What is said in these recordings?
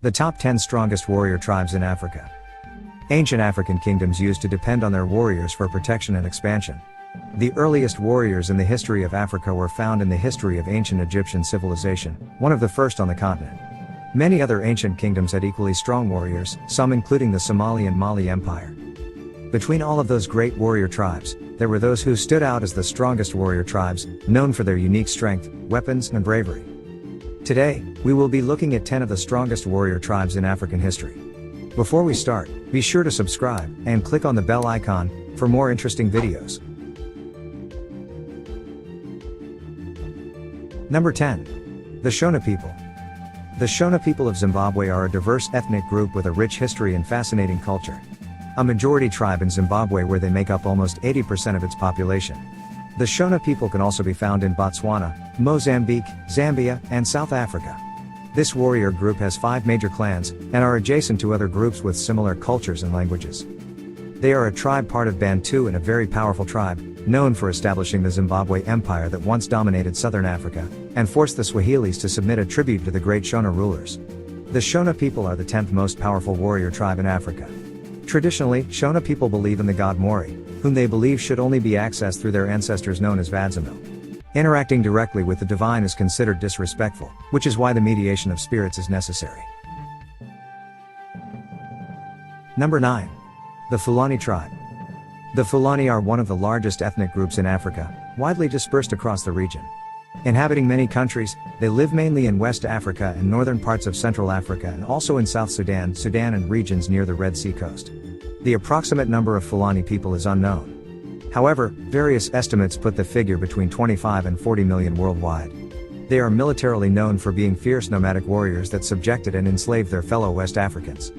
The top 10 strongest warrior tribes in Africa. Ancient African kingdoms used to depend on their warriors for protection and expansion. The earliest warriors in the history of Africa were found in the history of ancient Egyptian civilization, one of the first on the continent. Many other ancient kingdoms had equally strong warriors, some including the Somali and Mali Empire. Between all of those great warrior tribes, there were those who stood out as the strongest warrior tribes, known for their unique strength, weapons, and bravery. Today, we will be looking at 10 of the strongest warrior tribes in African history. Before we start, be sure to subscribe and click on the bell icon for more interesting videos. Number 10. The Shona people. The Shona people of Zimbabwe are a diverse ethnic group with a rich history and fascinating culture. A majority tribe in Zimbabwe where they make up almost 80% of its population. The Shona people can also be found in Botswana, Mozambique, Zambia, and South Africa. This warrior group has 5 major clans, and are adjacent to other groups with similar cultures and languages. They are a tribe part of Bantu and a very powerful tribe, known for establishing the Zimbabwe Empire that once dominated southern Africa, and forced the Swahilis to submit a tribute to the great Shona rulers. The Shona people are the 10th most powerful warrior tribe in Africa. Traditionally, Shona people believe in the god Mori, whom they believe should only be accessed through their ancestors known as Vadzimil. Interacting directly with the divine is considered disrespectful, which is why the mediation of spirits is necessary. Number 9. The Fulani tribe. The Fulani are one of the largest ethnic groups in Africa, widely dispersed across the region. Inhabiting many countries, they live mainly in West Africa and northern parts of Central Africa and also in South Sudan, and regions near the Red Sea coast. The approximate number of Fulani people is unknown. However, various estimates put the figure between 25 and 40 million worldwide. They are militarily known for being fierce nomadic warriors that subjected and enslaved their fellow West Africans.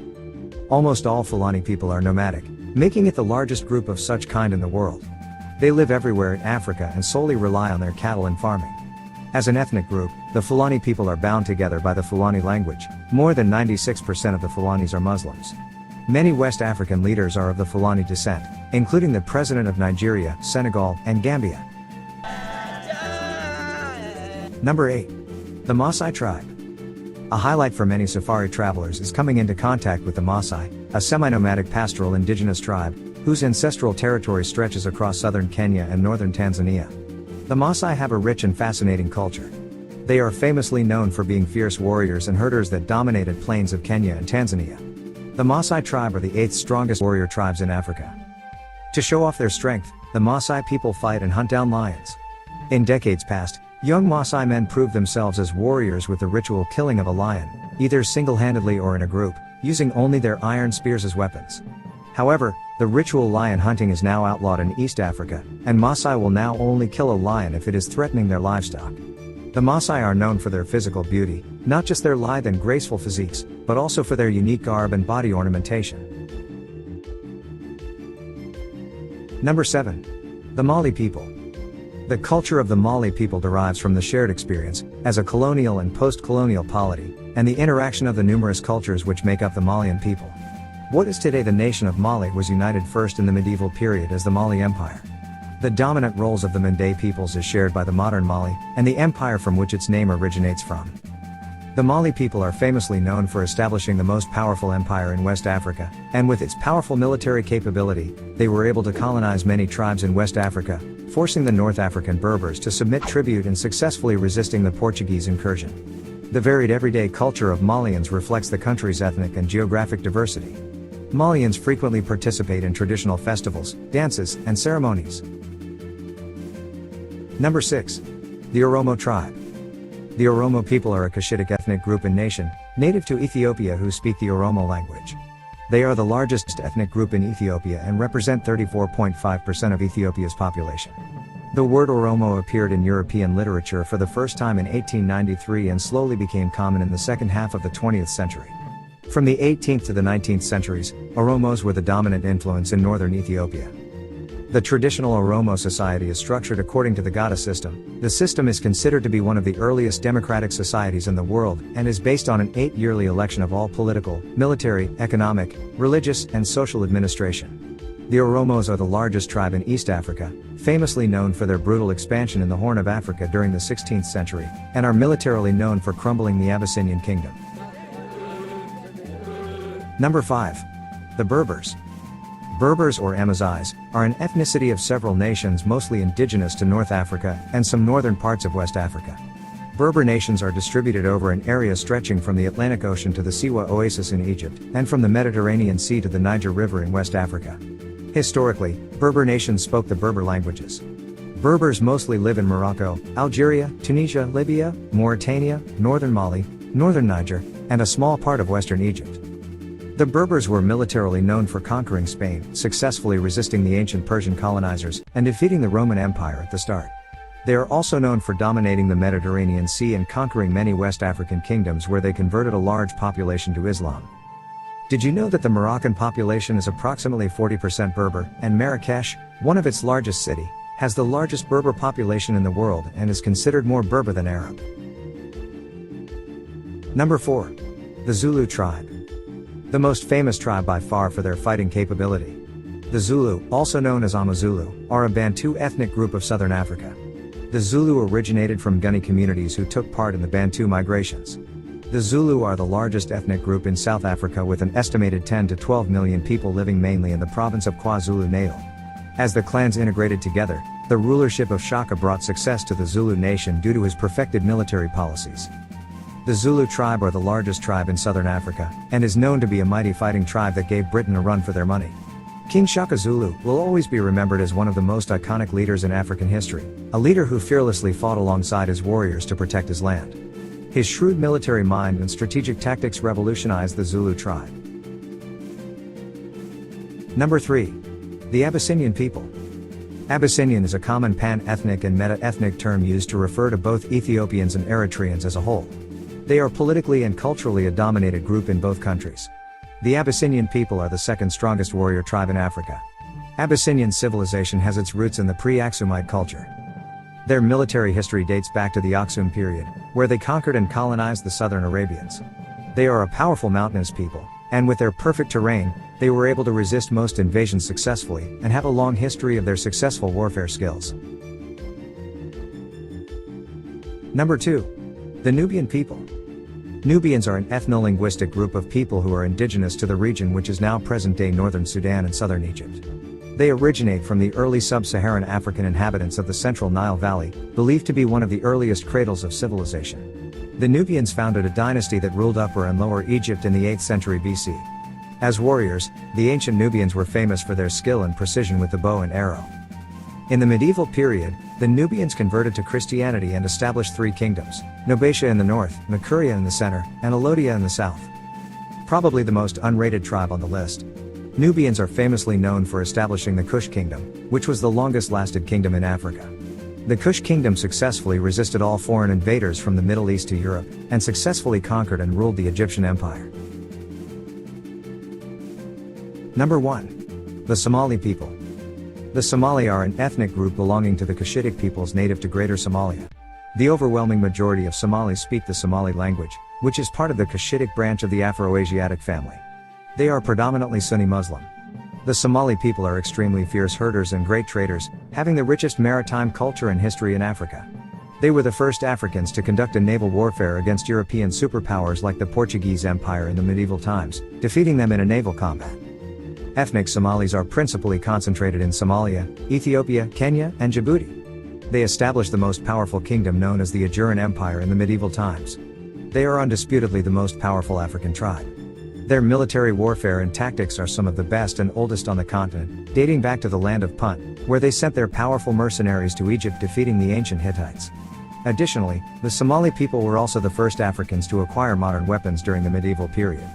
Almost all Fulani people are nomadic, making it the largest group of such kind in the world. They live everywhere in Africa and solely rely on their cattle and farming. As an ethnic group, the Fulani people are bound together by the Fulani language. More than 96% of the Fulanis are Muslims. Many West African leaders are of the Fulani descent, including the President of Nigeria, Senegal, and Gambia. Number 8. The Maasai tribe. A highlight for many safari travelers is coming into contact with the Maasai, a semi-nomadic pastoral indigenous tribe, whose ancestral territory stretches across southern Kenya and northern Tanzania. The Maasai have a rich and fascinating culture. They are famously known for being fierce warriors and herders that dominated plains of Kenya and Tanzania. The Maasai tribe are the 8th strongest warrior tribes in Africa. To show off their strength, the Maasai people fight and hunt down lions. In decades past, young Maasai men proved themselves as warriors with the ritual killing of a lion, either single-handedly or in a group, using only their iron spears as weapons. However, the ritual lion hunting is now outlawed in East Africa, and Maasai will now only kill a lion if it is threatening their livestock. The Maasai are known for their physical beauty, not just their lithe and graceful physiques, but also for their unique garb and body ornamentation. Number 7. The Mali people. The culture of the Mali people derives from the shared experience, as a colonial and post-colonial polity, and the interaction of the numerous cultures which make up the Malian people. What is today the nation of Mali was united first in the medieval period as the Mali Empire. The dominant roles of the Mende peoples is shared by the modern Mali, and the empire from which its name originates from. The Mali people are famously known for establishing the most powerful empire in West Africa, and with its powerful military capability, they were able to colonize many tribes in West Africa, forcing the North African Berbers to submit tribute and successfully resisting the Portuguese incursion. The varied everyday culture of Malians reflects the country's ethnic and geographic diversity. Malians frequently participate in traditional festivals, dances, and ceremonies. Number 6. The Oromo tribe. The Oromo people are a Cushitic ethnic group and nation, native to Ethiopia who speak the Oromo language. They are the largest ethnic group in Ethiopia and represent 34.5% of Ethiopia's population. The word Oromo appeared in European literature for the first time in 1893 and slowly became common in the second half of the 20th century. From the 18th to the 19th centuries, Oromos were the dominant influence in northern Ethiopia. The traditional Oromo society is structured according to the Gada system. The system is considered to be one of the earliest democratic societies in the world, and is based on an 8-yearly election of all political, military, economic, religious, and social administration. The Oromos are the largest tribe in East Africa, famously known for their brutal expansion in the Horn of Africa during the 16th century, and are militarily known for crumbling the Abyssinian kingdom. Number 5. The Berbers. Berbers or Amazigh are an ethnicity of several nations mostly indigenous to North Africa and some northern parts of West Africa. Berber nations are distributed over an area stretching from the Atlantic Ocean to the Siwa Oasis in Egypt, and from the Mediterranean Sea to the Niger River in West Africa. Historically, Berber nations spoke the Berber languages. Berbers mostly live in Morocco, Algeria, Tunisia, Libya, Mauritania, northern Mali, northern Niger, and a small part of western Egypt. The Berbers were militarily known for conquering Spain, successfully resisting the ancient Persian colonizers, and defeating the Roman Empire at the start. They are also known for dominating the Mediterranean Sea and conquering many West African kingdoms where they converted a large population to Islam. Did you know that the Moroccan population is approximately 40% Berber, and Marrakesh, one of its largest cities, has the largest Berber population in the world and is considered more Berber than Arab? Number 4. The Zulu tribe. The most famous tribe by far for their fighting capability. The Zulu, also known as Amazulu, are a Bantu ethnic group of southern Africa. The Zulu originated from Guni communities who took part in the Bantu migrations. The Zulu are the largest ethnic group in South Africa with an estimated 10 to 12 million people living mainly in the province of KwaZulu-Natal. As the clans integrated together, the rulership of Shaka brought success to the Zulu nation due to his perfected military policies. The Zulu tribe are the largest tribe in southern Africa, and is known to be a mighty fighting tribe that gave Britain a run for their money. King Shaka Zulu will always be remembered as one of the most iconic leaders in African history, a leader who fearlessly fought alongside his warriors to protect his land. His shrewd military mind and strategic tactics revolutionized the Zulu tribe. Number 3. The Abyssinian people. Abyssinian is a common pan-ethnic and meta-ethnic term used to refer to both Ethiopians and Eritreans as a whole. They are politically and culturally a dominated group in both countries. The Abyssinian people are the second strongest warrior tribe in Africa. Abyssinian civilization has its roots in the pre-Aksumite culture. Their military history dates back to the Aksum period, where they conquered and colonized the southern Arabians. They are a powerful mountainous people, and with their perfect terrain, they were able to resist most invasions successfully, and have a long history of their successful warfare skills. Number 2. The Nubian people. Nubians are an ethno-linguistic group of people who are indigenous to the region which is now present-day northern Sudan and southern Egypt. They originate from the early sub-Saharan African inhabitants of the central Nile Valley, believed to be one of the earliest cradles of civilization. The Nubians founded a dynasty that ruled Upper and Lower Egypt in the 8th century BC. As warriors, the ancient Nubians were famous for their skill and precision with the bow and arrow. In the medieval period, the Nubians converted to Christianity and established 3 kingdoms: Nobatia in the north, Makuria in the center, and Alodia in the south. Probably the most unrated tribe on the list. Nubians are famously known for establishing the Kush kingdom, which was the longest lasted kingdom in Africa. The Kush kingdom successfully resisted all foreign invaders from the Middle East to Europe, and successfully conquered and ruled the Egyptian Empire. Number 1. The Somali people. The Somali are an ethnic group belonging to the Cushitic peoples native to Greater Somalia. The overwhelming majority of Somalis speak the Somali language, which is part of the Cushitic branch of the Afro-Asiatic family. They are predominantly Sunni Muslim. The Somali people are extremely fierce herders and great traders, having the richest maritime culture and history in Africa. They were the first Africans to conduct a naval warfare against European superpowers like the Portuguese Empire in the medieval times, defeating them in a naval combat. Ethnic Somalis are principally concentrated in Somalia, Ethiopia, Kenya, and Djibouti. They established the most powerful kingdom known as the Ajuran Empire in the medieval times. They are undisputedly the most powerful African tribe. Their military warfare and tactics are some of the best and oldest on the continent, dating back to the land of Punt, where they sent their powerful mercenaries to Egypt defeating the ancient Hittites. Additionally, the Somali people were also the first Africans to acquire modern weapons during the medieval period.